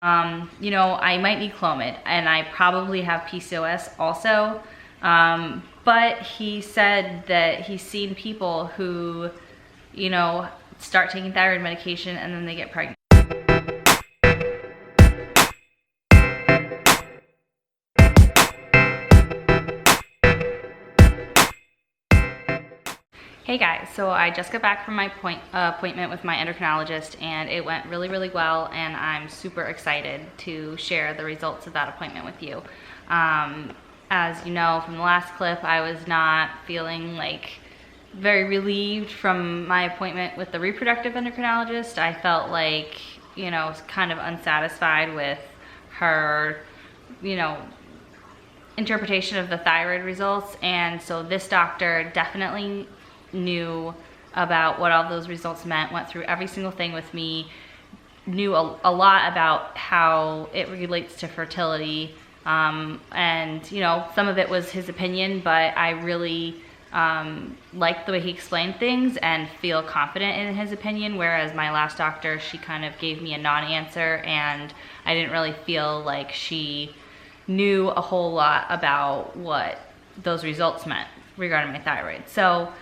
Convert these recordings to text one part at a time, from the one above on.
You know, I might need Clomid, and I probably have PCOS also. But he said that he's seen people who, you know, start taking thyroid medication and then they get pregnant. Hey guys, so I just got back from my appointment with my endocrinologist, and it went really, really well, and I'm super excited to share the results of that appointment with you. As you know from the last clip, I was not feeling like very relieved from my appointment with the reproductive endocrinologist. I felt like, you know, kind of unsatisfied with her, you know, interpretation of the thyroid results, and so this doctor definitely knew about what all those results meant, went through every single thing with me, knew a lot about how it relates to fertility, and you know, some of it was his opinion, but I really liked the way he explained things and feel confident in his opinion, whereas my last doctor, she kind of gave me a non-answer, and I didn't really feel like she knew a whole lot about what those results meant regarding my thyroid. So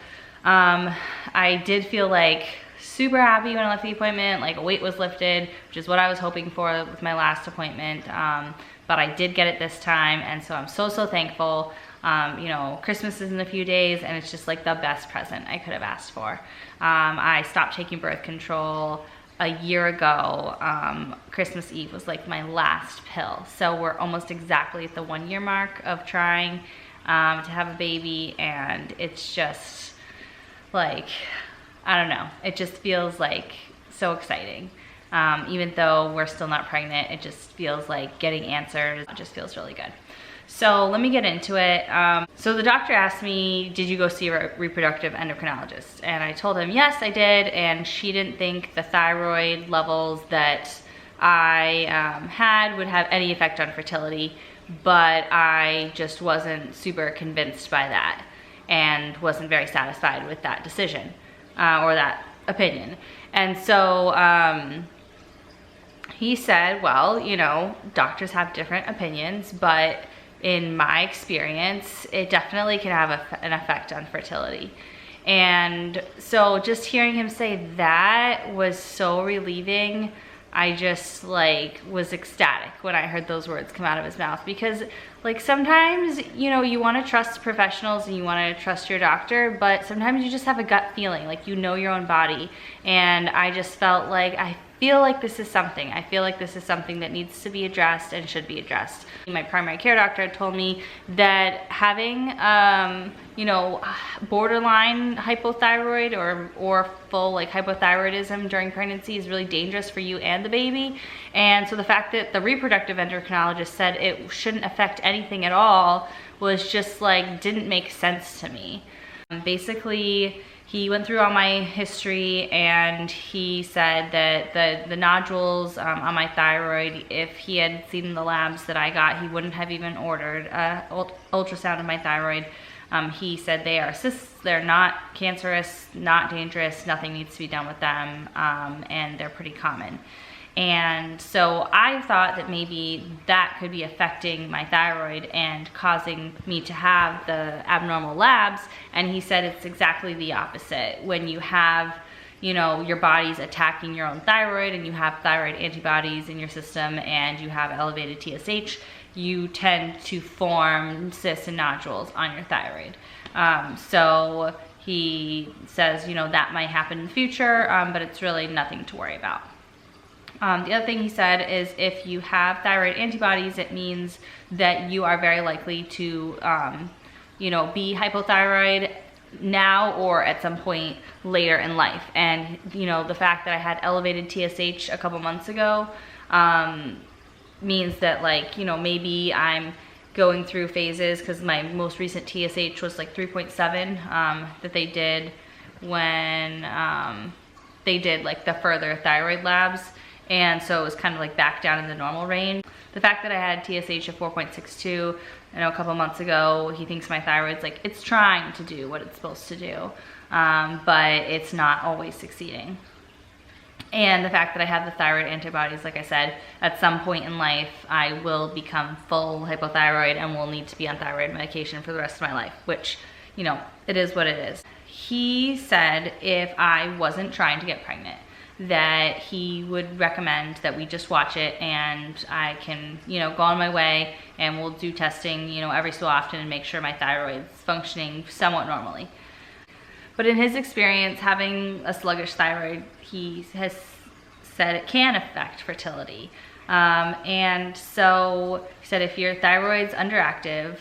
I did feel like super happy when I left the appointment, like a weight was lifted, which is what I was hoping for with my last appointment. But I did get it this time, and so I'm so thankful. You know, Christmas is in a few days, and it's just like the best present I could have asked for. I stopped taking birth control a year ago. Christmas Eve was like my last pill. So we're almost exactly at the 1 year mark of trying to have a baby, and it's just like, I don't know, it just feels like so exciting. Even though we're still not pregnant, it just feels like getting answers. It just feels really good. So let me get into it. So the doctor asked me, did you go see a reproductive endocrinologist? And I told him, yes, I did. And she didn't think the thyroid levels that I had would have any effect on fertility, but I just wasn't super convinced by that and wasn't very satisfied with that decision or that opinion. And so he said, well, you know, doctors have different opinions, but in my experience, it definitely can have an effect on fertility. And so just hearing him say that was so relieving. I just like was ecstatic when I heard those words come out of his mouth, because like sometimes, you know, you want to trust professionals and you want to trust your doctor, but sometimes you just have a gut feeling, like you know your own body. And I just felt like, I feel like this is something. I feel like this is something that needs to be addressed and should be addressed. My primary care doctor told me that having, you know, borderline hypothyroid or full like hypothyroidism during pregnancy is really dangerous for you and the baby. And so the fact that the reproductive endocrinologist said it shouldn't affect anything at all was just like, didn't make sense to me. Basically, he went through all my history, and he said that the nodules on my thyroid, if he had seen the labs that I got, he wouldn't have even ordered an ultrasound of my thyroid. He said they are cysts, they're not cancerous, not dangerous, nothing needs to be done with them, and they're pretty common. And so I thought that maybe that could be affecting my thyroid and causing me to have the abnormal labs. And he said it's exactly the opposite. When you have, you know, your body's attacking your own thyroid and you have thyroid antibodies in your system and you have elevated TSH, you tend to form cysts and nodules on your thyroid. So he says, you know, that might happen in the future, but it's really nothing to worry about. The other thing he said is if you have thyroid antibodies, it means that you are very likely to, you know, be hypothyroid now or at some point later in life. And, you know, the fact that I had elevated TSH a couple months ago means that, like, you know, maybe I'm going through phases, because my most recent TSH was like 3.7 that they did when they did like the further thyroid labs. And so it was kind of like back down in the normal range. The fact that I had TSH of 4.62, I know a couple months ago, he thinks my thyroid's like, it's trying to do what it's supposed to do, but it's not always succeeding. And the fact that I have the thyroid antibodies, like I said, at some point in life, I will become full hypothyroid and will need to be on thyroid medication for the rest of my life, which, you know, it is what it is. He said if I wasn't trying to get pregnant, that he would recommend that we just watch it and I can, you know, go on my way and we'll do testing, you know, every so often and make sure my thyroid's functioning somewhat normally. But in his experience, having a sluggish thyroid, he has said it can affect fertility. And so he said if your thyroid's underactive,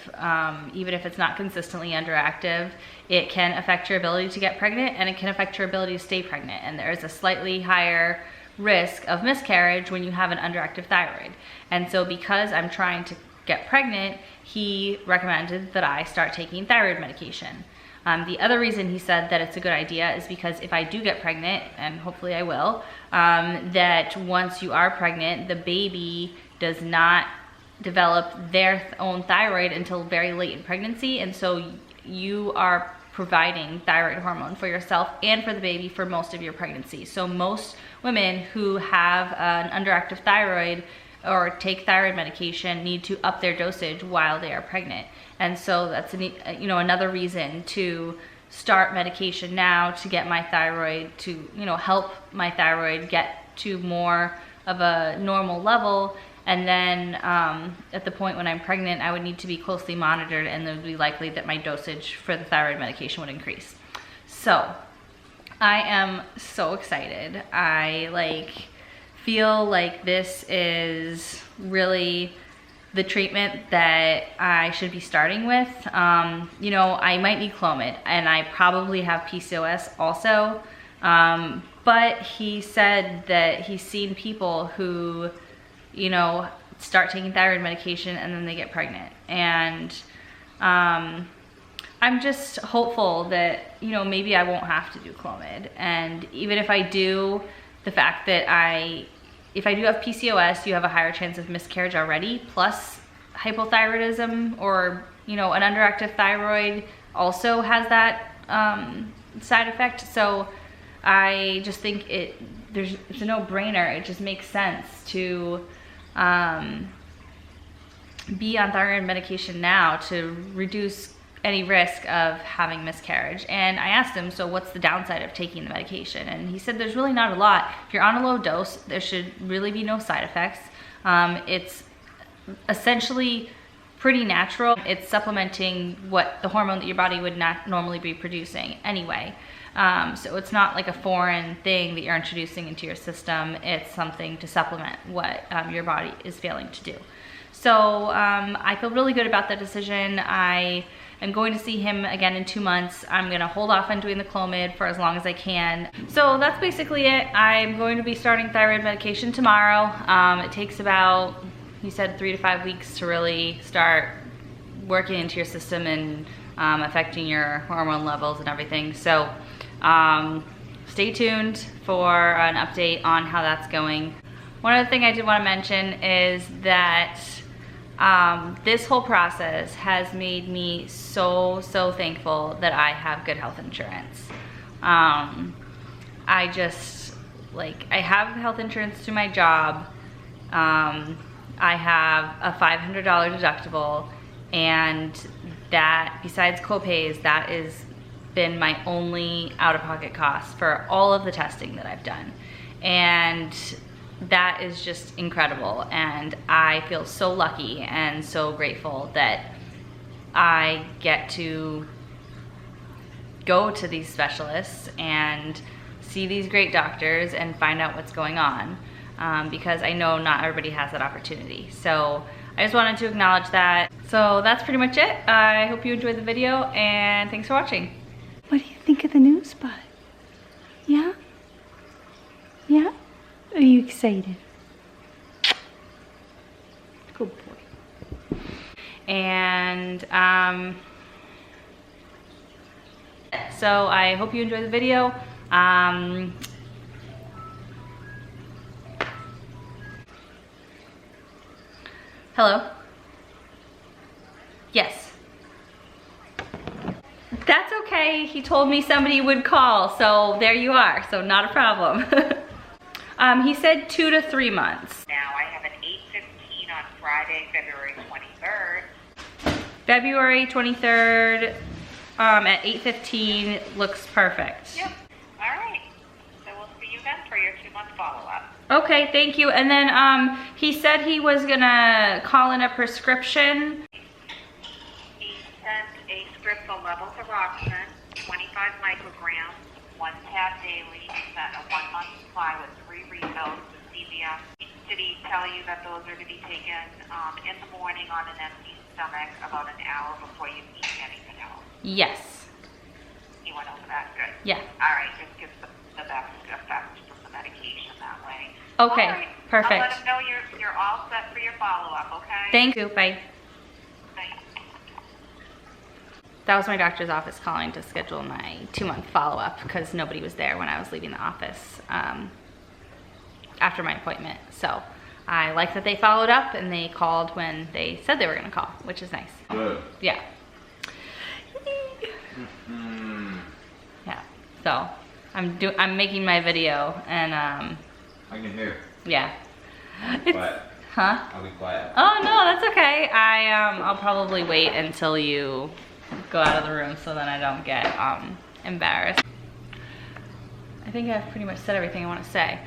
even if it's not consistently underactive, it can affect your ability to get pregnant and it can affect your ability to stay pregnant. And there is a slightly higher risk of miscarriage when you have an underactive thyroid. And so because I'm trying to get pregnant, he recommended that I start taking thyroid medication. The other reason he said that it's a good idea is because if I do get pregnant, and hopefully I will, that once you are pregnant, the baby does not develop their own thyroid until very late in pregnancy, and so you are providing thyroid hormone for yourself and for the baby for most of your pregnancy. So most women who have an underactive thyroid or take thyroid medication need to up their dosage while they are pregnant. And so that's another reason to start medication now to get my thyroid to, help my thyroid get to more of a normal level. And then at the point when I'm pregnant, I would need to be closely monitored, and it would be likely that my dosage for the thyroid medication would increase. So I am so excited. I feel like this is really the treatment that I should be starting with. I might need Clomid, and I probably have PCOS also. But he said that he's seen people who, start taking thyroid medication and then they get pregnant. And I'm just hopeful that, maybe I won't have to do Clomid. And even if I do, the fact that if I do have PCOS, you have a higher chance of miscarriage already, plus hypothyroidism or, an underactive thyroid also has that side effect. So I just think it's a no-brainer. It just makes sense to be on thyroid medication now to reduce any risk of having miscarriage. And I asked him, so what's the downside of taking the medication? And he said there's really not a lot. If you're on a low dose, there should really be no side effects. It's essentially pretty natural. It's supplementing what the hormone that your body would not normally be producing anyway. So it's not like a foreign thing that you're introducing into your system. It's something to supplement what your body is failing to do. So I feel really good about that decision. I am going to see him again in 2 months. I'm gonna hold off on doing the Clomid for as long as I can. So that's basically it. I'm going to be starting thyroid medication tomorrow. It takes about, he said, 3 to 5 weeks to really start working into your system and affecting your hormone levels and everything. So stay tuned for an update on how that's going. One other thing I did want to mention is that this whole process has made me so thankful that I have good health insurance. I have health insurance through my job. I have a $500 deductible, and that, besides copays, that is been my only out-of-pocket cost for all of the testing that I've done. And that is just incredible, and I feel so lucky and so grateful that I get to go to these specialists and see these great doctors and find out what's going on, because I know not everybody has that opportunity. So I just wanted to acknowledge that. So that's pretty much it. I hope you enjoyed the video, and thanks for watching. What do you think of the new spot? Yeah? Yeah? Are you excited? Good boy. And so I hope you enjoyed the video. Hello? Yes. That's okay. He told me somebody would call, so there you are. So not a problem. He said 2 to 3 months. Now I have an 8:15 on Friday, February 23rd. February 23rd at 8:15 looks perfect. Yep. All right. So we'll see you then for your 2-month follow-up. Okay, thank you. And then he said he was gonna call in a prescription. He sent a script for levothyroxine, 25 micrograms, 1 tab daily. He sent a 1-month supply with 3 refills of CVS. Did he tell you that those are to be taken in the morning on an empty stomach about an hour before you eat anything else? Yes. He went over that? Good. Yeah. All right, just gives the best effect from the medication that way. Okay, All right. perfect. I'll let him know you're all set for your follow-up, okay? Thank you, bye. Bye. That was my doctor's office calling to schedule my 2-month follow-up because nobody was there when I was leaving the office after my appointment. So I like that they followed up and they called when they said they were gonna call, which is nice. Good. Yeah. Yeah, so I'm making my video and I can hear. yeah. Quiet. Huh? I'll be quiet. Oh no, that's okay. I'll probably wait until you go out of the room so then I don't get embarrassed. I think I've pretty much said everything I want to say.